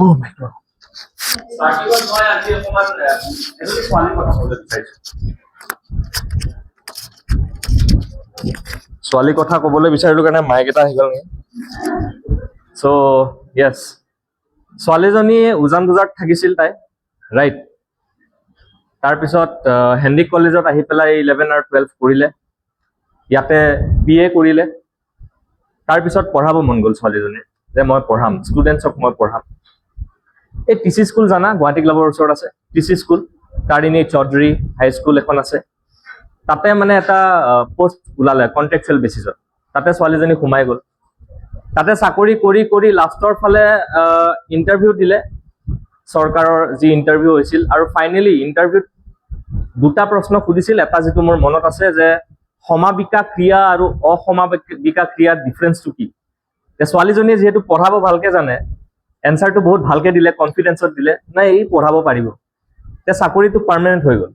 Oh my God. ছোৱালী কথা ক'বলৈ বিচাৰিলো কাৰণে মাইক এটা আহি গ'ল নেকি চ' য়েছ ছোৱালীজনী উজান বজাৰত থাকিছিল তাই ৰাইট তাৰপিছত হেণ্ডিক কলেজত আহি পেলাই 11 আৰু 12 কৰিলে ইয়াতে BA কৰিলে তাৰপিছত পঢ়াব মন গ'ল ছোৱালীজনী যে মই পঢ়াম ষ্টুডেণ্টছক মই পঢ়াম এই TC স্কুল জানা গুৱাহাটী ক্লাবৰ ওচৰত আছে TC স্কুল তাৰিণী চৌধুৰী হাই স্কুল এখন আছে তাতে মানে এটা পোষ্ট ওলালে কন্ট্ৰেকচুৱেল বেচিছত তাতে ছোৱালীজনী সোমাই গ'ল তাতে চাকৰি কৰি কৰি লাষ্টৰ ফালে ইণ্টাৰভিউ দিলে চৰকাৰৰ যি ইণ্টাৰভিউ হৈছিল আৰু ফাইনেলি ইণ্টাৰভিউত দুটা প্ৰশ্ন সুধিছিল এটা যেটো মোৰ মনত আছে যে সমাবিকা ক্ৰিয়া আৰু অসমাবিকা ক্ৰিয়াৰ ডিফাৰেন্সটো কি তে ছোৱালীজনীয়ে যেহেতু পঢ়াব ভালকে জানে এনসাৰটো বহুত ভালকে দিলে কনফিডেন্সত দিলে নাই এই পঢ়াব পাৰিব তে চাকৰিটো পাৰ্মানেন্ট হৈ গ'ল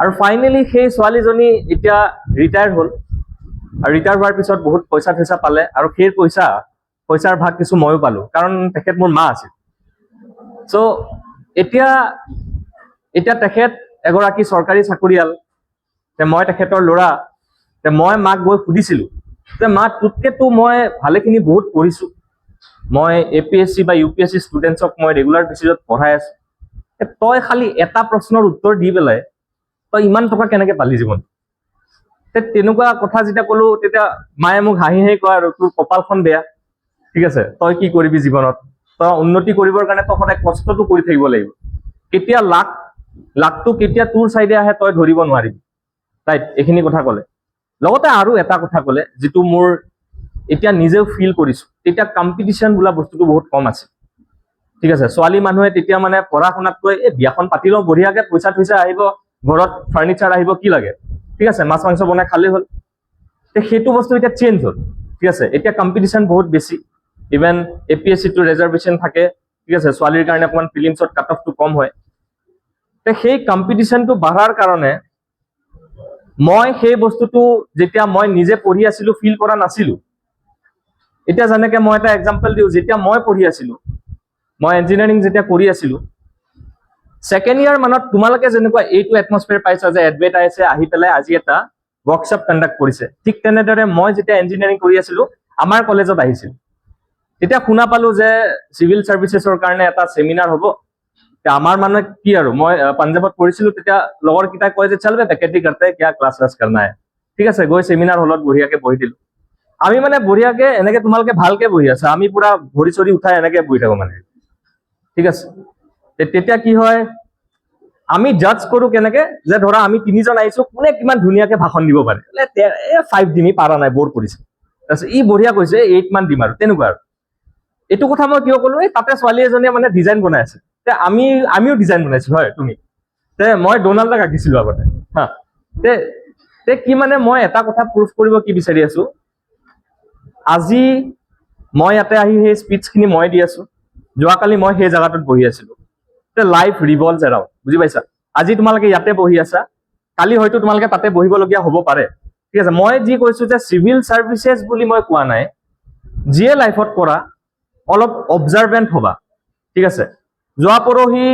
আৰু ফাইনেলি সেই ছোৱালীজনী এতিয়া ৰিটায়াৰ হ'ল আৰু ৰিটায়াৰ হোৱাৰ পিছত বহুত পইচা পালে আৰু সেই পইচাৰ ভাগ কিছু ময়ো পালো কাৰণ তেখেত মোৰ মা আছিল চ' এতিয়া তেখেত এগৰাকী চৰকাৰী চাকৰিয়াল তে মই তেখেতৰ ল'ৰা তে মই মাক গৈ সুধিছিলো যে মা তোতকেতো মই ভালেখিনি বহুত পঢ়িছো মই APSC বা UPSC ষ্টুডেণ্টছক মই ৰেগুলাৰ বেচিছত পঢ়াই আছো তই খালি এটা প্ৰশ্নৰ উত্তৰ দি পেলাই তই ইমান টকা কেনেকে পালি জীৱন তেনেকুৱা কথা যেতিয়া ক'লো তেতিয়া মায়ে মোক হাঁহি কয় আৰু তোৰ কপালখন বেয়া ঠিক আছে তই কি কৰিবি জীৱনত তই উন্নতি কৰিবৰ কাৰণে তই সদায় কষ্টটো কৰি থাকিব লাগিব কেতিয়া লাখটো কেতিয়া তোৰ চাইডে আহে তই ধৰিব নোৱাৰিবি ৰাইট এইখিনি কথা ক'লে লগতে আৰু এটা কথা ক'লে যিটো মোৰ এতিয়া নিজেও ফিল কৰিছো তেতিয়া কম্পিটিশন বোলা বস্তুটো বহুত কম আছে ঠিক আছে ছোৱালী মানুহে তেতিয়া মানে পঢ়া শুনাতকৈ এই বিয়াখন পাতি লওঁ বঢ়িয়াকে পইচা আহিব ঘৰত ফাৰ্নিচাৰ আহিব কি লাগে ঠিক আছে মাছ মাংস বনাই খালে হ'ল তে সেইটো বস্তু এতিয়া চেঞ্জ হ'ল ঠিক আছে এতিয়া কম্পিটিশন বহুত বেছি ইভেন APSC টো ৰিজাৰ্ভেশন থাকে ঠিক আছে ছোৱালীৰ কাৰণে অকমান ফিলিংছত কাট অফটো কম হয় তে সেই কম্পিটিশনটো বাঢ়াৰ কাৰণে মই সেই বস্তুটো যেতিয়া মই নিজে পঢ়ি আছিলো ফিল কৰা নাছিলো এতিয়া যেনেকে মই এটা এক্সাম্পল দিওঁ যেতিয়া মই পঢ়ি আছিলো মই ইঞ্জিনিয়াৰিং যেতিয়া কৰি আছিলো সেকেন্ড ইয়াৰ মানত তোমালোকে যেনেকুৱা এইটো এটমস্ফিয়াৰ পাইছা যে এডভাৰটাইজে আহি পেলাই আজি এটা ওয়াৰ্কশ্বপ কণ্ডাক্ট কৰিছে ঠিক তেনেদৰে মই যেতিয়া ইঞ্জিনিয়াৰিং কৰি আছিলো আমাৰ কলেজত আহিছিল তেতিয়া শুনা পালো যে সিভিল সাৰ্ভিসেছৰ কাৰণে এটা সেমিনাৰ হ'ব আমাৰ মানে কি আৰু মই পাঞ্জাবত পঢ়িছিলো তেতিয়া লগৰ কিটা কয় যে চল বে ফেকাল্টি करते हैं क्या क्लास करना है ঠিক আছে গৈ সেমিনাৰ হলত বঢ়িয়াকে বহি দিলো আমি মানে বঢ়িয়াকে এনেকে তোমালোকে ভালকে বহি আছে আমি পুৰা ভৰি চৰি উঠাই এনেকে বহি থাকো মানে ঠিক আছে তেতিয়া কি হয় আমি জাজ কৰো কেনেকে যে ধৰা আমি তিনিজন আইছো কোনে কিমান ধুনীয়াকে ভাষণ দিব পাৰে 5 দিনই পাৰা নাই বৰ কৰিছে তাৰপিছত ই বঢ়িয়া কৈছে 8 মান দিম আৰু তেনেকুৱা আৰু এইটো কথা মই কিয় ক'লো তাতে ছোৱালী এজনীয়ে মানে ডিজাইন বনাই আছে তে আমিও ডিজাইন বনাইছো হয় তুমি তে মই ডোনাল্ডক আঁকিছিলো আগতে হা তে কি মানে মই এটা কথা প্ৰুফ কৰিব কি বিচাৰি আছো আজি মই ইয়াতে আহি সেই স্পিচখিনি মই দি আছো যোৱাকালি মই সেই জায়গাটোত বহি আছিলো তে লাইফ ৰিভলভছ এৰাউণ্ড বুজি পাইছা আজি তোমালোকে ইয়াতে বহি আছা কালি হয়তো তোমালোকে তাতে বহিবলগীয়া হ'ব পাৰে ঠিক আছে মই যি কৈছো যে সিভিল সাৰ্ভিসেছ বুলি মই কোৱা নাই যিয়ে লাইফত কৰা অলপ অবজাৰভেন্ট হবা ঠিক আছে যোৱা পৰহি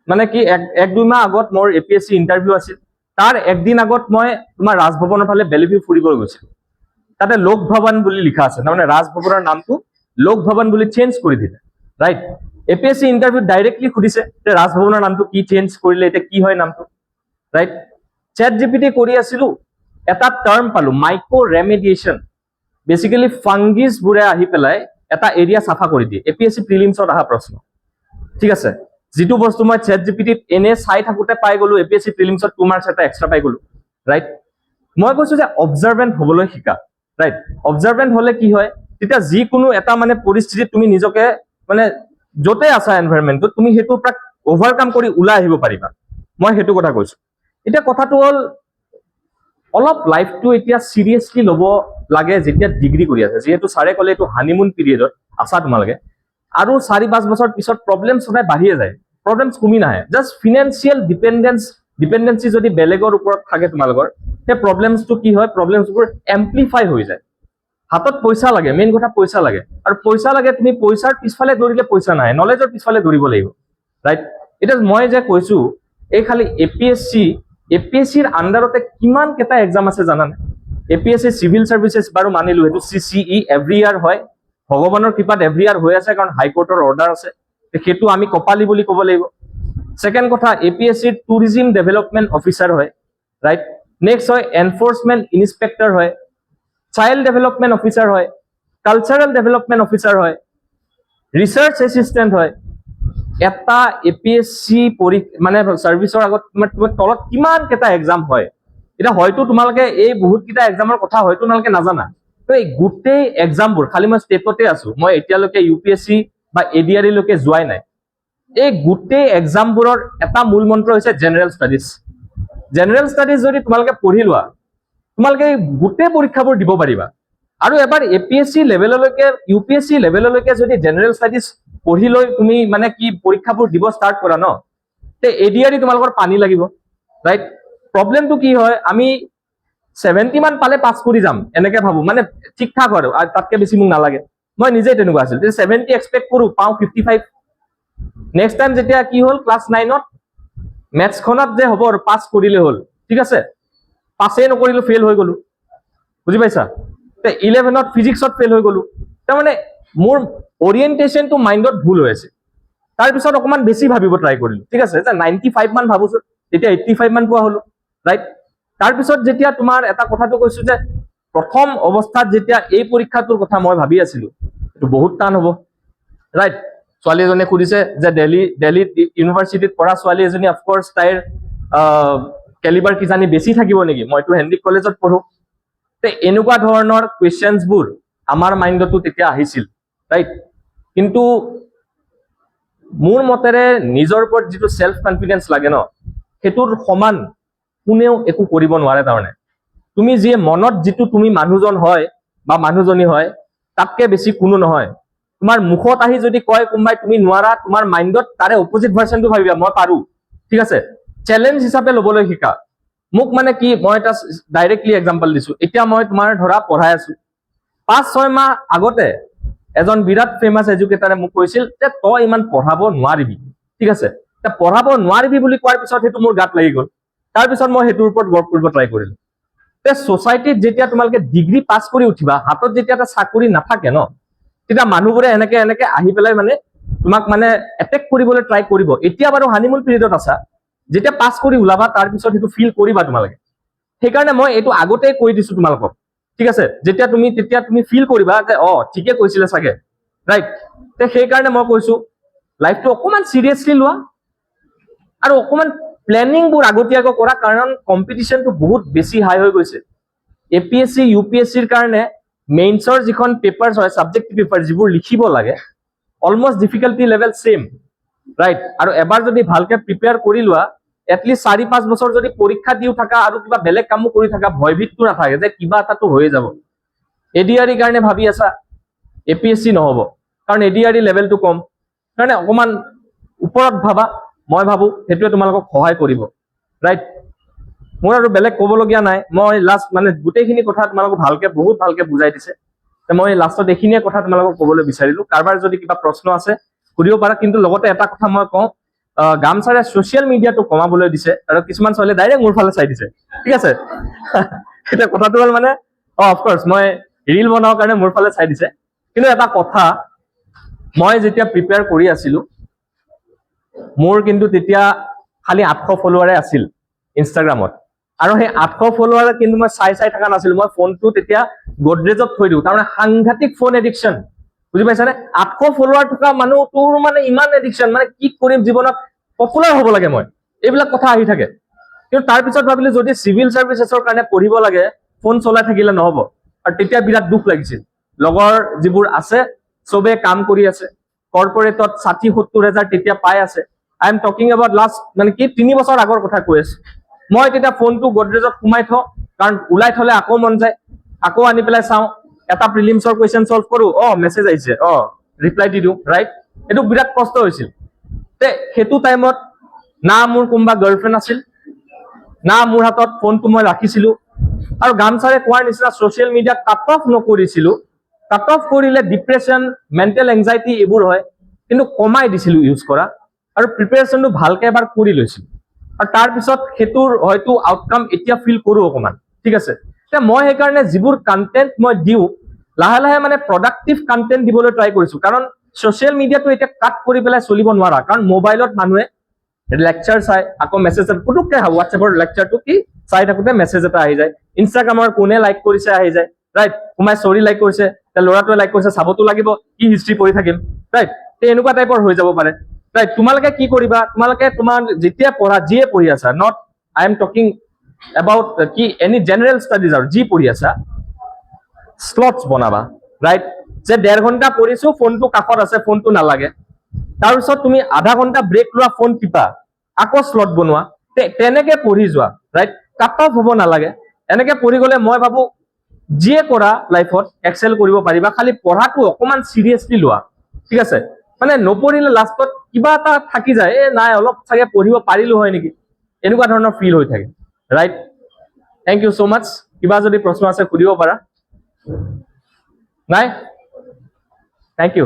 মানে কি এক দুই মাহ আগত মোৰ APSC ইন্টাৰভিউ আছিল তাৰ একদিন আগত মই তোমাৰ ৰাজভৱনৰ ফালে বেলিভিউ ফুৰিব গৈছিলো তাতে লোক ভৱন বুলি লিখা আছে মানে ৰাজভৱনৰ নামটো লোক ভৱন বুলি চেঞ্জ কৰি দিলে ৰাইট APSC ইন্টাৰভিউ ডাইৰেক্টলি সুধিছে যে ৰাজভৱনৰ নামটো কি চেঞ্জ কৰিলে এটা কি হয় নামটো ৰাইট চ্যাট জিপিটি কৰি আছিলো এটা টাৰ্ম পালো মাইক্ৰো ৰেমেডিয়েশন বেসিক্যালি ফাংগিছ বুৰে আহি পেলাই এটা এৰিয়া সাফা কৰি দিয়ে APSC প্ৰিলিমছত আহা প্ৰশ্ন ঠিক আছে যেটো বস্তু মই চ্যাট জিপিটিত এনে চাই থাকোতে পাই গলো APSC প্ৰিলিমছত 2 মাৰ্কস এটা এক্সট্ৰা পাই গলো ৰাইট মই কৈছো যে অবজাৰভেন্ট হবলৈ শিকা ৰাইট অবজাৰভেন্ট হলে কি হয় তেতিয়া যিকোনো এটা মানে পৰিস্থিতিত তুমি নিজকে মানে যতে আছা এনভায়ৰনমেন্টত তুমি হেতু প্ৰাক ওভাৰকাম কৰি উলাই আহিব পাৰিবা মই হেতু কথা কৈছো এতিয়া কথাটো হল অলপ লাইফটো এতিয়া সিৰিয়াসলি লব লাগে যেতিয়া ডিগ্ৰী কৰি আছে যেহেতু সাৰে কলে এটো হানিমুন পিৰিয়ডত আছা তোমালোকে আৰু 4-5 বছৰ পিছত প্ৰবলেম সদায় বাঢ়িয়ে যায় প্ৰবলেমছ কমি নাহে জাস্ট ফাইনান্সিয়াল ডিপেন্ডেন্সি যদি বেলেগৰ ওপৰত থাকে তোমালোকৰ সেই প্ৰব্লেমছটো কি হয়, প্ৰব্লেমছবোৰ এম্প্লিফাই হৈ যায়। হাতত পইচা লাগে, মেইন কথা পইচা লাগে, আৰু পইচা লাগে, তুমি পইচাৰ পিছফালে দৌৰিলে পইচা নাহে, নলেজৰ পিছফালে দৌৰিব লাগিব, ৰাইট? এতিয়া মই যে কৈছো এই খালি এপিএছচিৰ আণ্ডাৰতে কিমান কেইটা এক্সাম আছে জানানে? এপিএছচি চিভিল চাৰ্ভিচেছ বাৰু মানিলো, সেইটো CCE এভৰি ইয়াৰ হয়, ভগৱানৰ কৃপাত এভৰি ইয়াৰ হৈ আছে, কাৰণ হাইকোৰ্টৰ অৰ্ডাৰ আছে, সেইটো আমি কপালি বুলি ক'ব লাগিব। ছেকেণ্ড কথা, এপিএছচিৰ টুৰিজিম ডেভেলপমেণ্ট অফিচাৰ হয়, ৰাইট? নেক্সট হয় এনফৰ্চমেণ্ট ইনস্পেক্টৰ হয়, চাইল্ড ডেভেলপমেণ্ট অফিচাৰ হয়, কালচাৰেল ডেভেলপমেণ্ট অফিচাৰ হয়, ৰিচাৰ্চ এছিষ্টেণ্ট হয়। এটা এপিএছচি মানে চাৰ্ভিচৰ আগত তোমাৰ তলত কিমান কেইটা এক্সাম হয়, এতিয়া হয়তো তোমালোকে এই বহুত কেইটা এক্সামৰ কথা হয়তো তোমালোকে নাজানা, তো এই গোটেই এক্সামবোৰ, খালি মই ষ্টেটতে আছো, মই এতিয়ালৈকে UPSC বা ADRE লৈকে যোৱাই নাই, এই গোটেই এক্সামবোৰৰ এটা মূল মন্ত্ৰ হৈছে জেনেৰেল ষ্টাডিজ। জেনেৰেল ষ্টাডিজ যদি তোমালোকে পঢ়ি লোৱা, তোমালোকে গোটেই পৰীক্ষাবোৰ দিব পাৰিবা। আৰু এবাৰ APSC লেভেললৈকে, UPSC লেভেললৈকে যদি জেনেৰেল ষ্টাডিজ পঢ়ি লৈ তুমি মানে কি পৰীক্ষাবোৰ দিব ষ্টাৰ্ট কৰা ন, তে ADRE তোমালোকৰ পানী লাগিব, ৰাইট? প্ৰব্লেমটো কি হয়, আমি 70 মান পালে পাছ কৰি যাম এনেকে ভাবো, মানে ঠিক ঠাক আৰু তাতকে বেছি মোক নালাগে, মই নিজে তেনেকুৱা আছিল, 70 এক্সপেক্ট কৰো, পাওঁ 55। নেক্সট টাইম যেতিয়া কি হ'ল, ক্লাছ 9ত মেথছখনত যে হ'ব আৰু পাছ কৰিলে হ'ল, ঠিক আছে, পাছেই নকৰিলো, ফেইল হৈ গলো, বুজি পাইছা? 11ত ফিজিক্সত ফেইল হৈ গলো, তাৰমানে মোৰ অৰিয়েণ্টেশ্যনটো মাইণ্ডত ভুল হৈ আছে। তাৰপিছত অকণমান বেছি ভাবিব ট্ৰাই কৰিলো, ঠিক আছে, 95 মান ভাবোচোন, তেতিয়া 85 মান পোৱা হলো, ৰাইট? তাৰপিছত যেতিয়া তোমাৰ এটা কথাটো কৈছো যে প্ৰথম অৱস্থাত যেতিয়া এই পৰীক্ষাটোৰ কথা মই ভাবি আছিলো, এইটো বহুত টান হ'ব, ৰাইট? ছোৱালী এজনীয়ে সুধিছে যে দিল্লীত ইউনিভাৰ্চিটিত পঢ়া ছোৱালী এজনী, অফক'ৰ্চ তাইৰ কেলিবাৰ কিজানি বেছি থাকিব নেকি, মইতো হেনৰিক কলেজত পঢ়ো, এনেকুৱা ধৰণৰ কুৱেশ্যনছবোৰ আমাৰ মাইণ্ডতো তেতিয়া আহিছিল, ৰাইট? কিন্তু মোৰ মতেৰে নিজৰ ওপৰত যিটো সেলফ কনফিডেন্স লাগে ন, সেইটোৰ সমান কোনেও একো কৰিব নোৱাৰে। তাৰমানে তুমি যিয়ে মনত যিটো তুমি মানুহজন হয় বা মানুহজনী হয়, তাতকে বেছি কোনো নহয়। তোমাৰ মুখত আহি যদি কয় কোনোবাই তুমি নোৱাৰা, তোমাৰ মাইণ্ডত তাৰে অপজিট ভাৰ্চনটো ভাবিবা, মই পাৰো, ঠিক আছে? চেলেঞ্জ হিচাপে ল'বলৈ শিকা। মোক মানে কি, মই এটা ডাইৰেক্টলি এক্সাম্পল দিছো, এতিয়া মই তোমাৰ ধৰা পঢ়াই আছো, 5-6 মাহ আগতে এজন বিৰাট ফেমাছ এডুকেটাৰে মোক কৈছিল যে তই ইমান পঢ়াব নোৱাৰিবি, ঠিক আছে? পঢ়াব নোৱাৰিবি বুলি কোৱাৰ পিছত সেইটো মোৰ গাত লাগি গ'ল, তাৰপিছত মই সেইটোৰ ওপৰত ৱৰ্ক কৰিব ট্ৰাই কৰিলো। সোসাইটিত যেতিয়া তোমালোকে ডিগ্ৰী পাছ কৰি উঠিবা, হাতত যেতিয়া এটা চাকৰি নাথাকে ন, তেতিয়া মানুহবোৰে এনেকে এনেকে আহি পেলাই মানে তোমাক মানে এটেক কৰিবলৈ ট্ৰাই কৰিব। এতিয়া বাৰু হানিমুন পিৰিয়ডত আছা, যেতিয়া পাছ কৰি ওলাবা তাৰপিছত সেইটো ফিল কৰিবা তোমালোকে। সেইকাৰণে মই এইটো আগতেই কৈ দিছো তোমালোকক, ঠিক আছে? তেতিয়া তুমি ফিল কৰিবা যে ঠিকে কৈছিলে চাগে, ৰাইট? সেইকাৰণে মই কৈছো লাইফটো অকমান চিৰিয়াছলি লোৱা আৰু অকমান প্লেনিংবোৰ আগতীয়াকৈ কৰা, কাৰণ কম্পিটিশ্যনটো বহুত বেছি হাই হৈ গৈছে। APSC UPSCৰ কাৰণে মেইনছৰ যিখন পেপাৰ্ছ হয়, ছাবজেক্টিভ পেপাৰ যিবোৰ লিখিব লাগে, almost difficulty level same, right? আৰু এবাৰ যদি ভালকে প্ৰিপেয়াৰ কৰি লোৱা, এটলিষ্ট 4-5 বছৰ যদি পৰীক্ষা দিও থাকা আৰু কিবা বেলেগ কামো কৰি থাকা, ভয়ভীতটো নাথাকে যে কিবা এটাতো হৈয়ে যাব। ADRE কাৰণে ভাবি আছা, APSC নহব, কাৰণ ADRE লেভেলটো কম, কাৰণে অকমান ওপৰত ভাবা, মই ভাবো সেইটোৱে তোমালোকক সহায় কৰিব, ৰাইট? মোৰ আৰু বেলেগ ক'বলগীয়া নাই, মই লাষ্ট মানে গোটেইখিনি কথা তোমালোকক বহুত ভালকে বুজাই দিছে, মই লাষ্টত এইখিনিয়ে কথা তোমালোকক ক'বলৈ বিচাৰিলো। কাৰোবাৰ যদি কিবা প্ৰশ্ন আছে সুধিব পাৰা, কিন্তু লগতে এটা কথা মই কওঁ, গামছাৰে ছচিয়েল মিডিয়াটো কমাবলৈ দিছে, আৰু কিছুমান ছোৱালীয়ে ডাইৰেক্ট মোৰ ফালে চাই দিছে, ঠিক আছে? এতিয়া কথাটো হ'ল মানে অফক'ৰ্চ মই ৰিল বনাবৰ কাৰণে মোৰ ফালে চাই দিছে, কিন্তু এটা কথা, মই যেতিয়া প্ৰিপেয়াৰ কৰি আছিলো, মোৰ কিন্তু তেতিয়া খালি 800 ফলোৱাৰে আছিল ইনষ্টাগ্ৰামত, আৰু সেই 800 ফলোৱাৰ কিন্তু মই চাই থকা নাছিলো, মই ফোনটো তেতিয়া গডৰেজত থৈ দিওঁ, তাৰমানে সাংঘাতিক ফোন এডিকশ্যন, বুজি পাইছানে? 800 ফলোৱাৰ থকা মানুহ, তোৰ মানে ইমান এডিকশ্যন, মানে কি কৰিম জীৱনত, পপুলাৰ হ'ব লাগে মই, এইবিলাক কথা আহি থাকে। কিন্তু তাৰপিছত ভাবিলো যদি চিভিল চাৰ্ভিচেছৰ কাৰণে পঢ়িব লাগে, ফোন চলাই থাকিলে নহব, আৰু তেতিয়া বিৰাট দুখ লাগিছিল। লগৰ যিবোৰ আছে চবে কাম কৰি আছে, কৰ্পৰেটত 60-70 হাজাৰ তেতিয়া পাই আছে। I am talking about last মানে কি 3 বছৰ আগৰ কথা কৈ আছো। মই তেতিয়া ফোনটো গডৰেজত সোমাই থওঁ, কাৰণ ওলাই থলে আকৌ মন যায়, আকৌ আনি পেলাই চাওঁ, এটা প্ৰিলিমছৰ কুৱেশ্যন সলভ কৰো, মেছেজ আহিছে, ৰিপ্লাই দি দিওঁ, ৰাইট? এইটো বিৰাট কষ্ট হৈছিল। সেইটো টাইমত না মোৰ কোনোবা গাৰ্লফ্ৰেণ্ড আছিল, না মোৰ হাতত ফোনটো মই ৰাখিছিলো, আৰু গামছাৰে কোৱাৰ নিচিনা ছ'চিয়েল মিডিয়া কাট অফ নকৰিছিলোঁ, কাট অফ কৰিলে ডিপ্ৰেশ্যন, মেণ্টেল এংজাইটি এইবোৰ হয়, কিন্তু কমাই দিছিলোঁ ইউজ কৰা আৰু প্ৰিপেৰেশ্যনটো ভালকে এবাৰ কৰি লৈছিলোঁ। আৰু তাৰপিছত সেইটোৰ হয়তো আউটকাম এতিয়া ফিল কৰোঁ অকণমান, ঠিক আছে। এতিয়া মই সেইকাৰণে যিবোৰ কণ্টেণ্ট মই দিওঁ, লাহে লাহে মানে প্ৰডাক্টিভ কণ্টেণ্ট দিবলৈ ট্ৰাই কৰিছোঁ। কাৰণ ছ'চিয়েল মিডিয়াটো এতিয়া কাট কৰি পেলাই চলিব নোৱাৰা, কাৰণ মোবাইলত মানুহে লেকচাৰ চাই আকৌ মেছেজ পুতুককে হোৱাটছএপৰ লেকচাৰটো কি চাই থাকোঁতে মেছেজ এটা আহি যায়, ইনষ্টাগ্ৰামৰ কোনে লাইক কৰিছে আহি যায়, ৰাইট, কোনোবাই ষ্টৰি লাইক কৰিছে, ল'ৰাটোৱে লাইক কৰিছে, চাবতো লাগিব, কি হিষ্ট্ৰী পঢ়ি থাকিম, ৰাইট। এনেকুৱা টাইপৰ হৈ যাব পাৰে, ৰাইট। তোমালোকে কি কৰিবা, তোমালোকে তোমাৰ যেতিয়া পঢ়া, যিয়ে পঢ়ি আছা, not I am talking about কি এনি জেনেৰেল ষ্টাডিজ, আৰু যি পঢ়ি আছা, স্লটছ বনাবা, ৰাইট। যে 1.5 ঘণ্টা পঢ়িছো, ফোনটো কাষত আছে, ফোনটো নালাগে। তাৰপিছত তুমি আধা ঘণ্টা ব্ৰেক লোৱা, ফোন টিপা, আকৌ স্লট বনোৱা, তেনেকে পঢ়ি যোৱা, ৰাইট। কাট অফ হ'ব নালাগে। এনেকে পঢ়ি গ'লে মই ভাবো যিয়ে কৰা লাইফত এক্সেল কৰিব পাৰিবা। খালি পঢ়াটো অকমান চিৰিয়াছলি লোৱা, ঠিক আছে। মানে নপঢ়িলে লাষ্টত কিবা এটা থাকি যায়, নাই অলপ চাগে পঢ়িব পাৰিলো হয় নেকি, এনেকুৱা ধৰণৰ ফিল হৈ থাকে, ৰাইট। থেংক ইউ ছ' মাছ। কিবা যদি প্ৰশ্ন আছে সুধিব পাৰা। নাই, থেংক ইউ।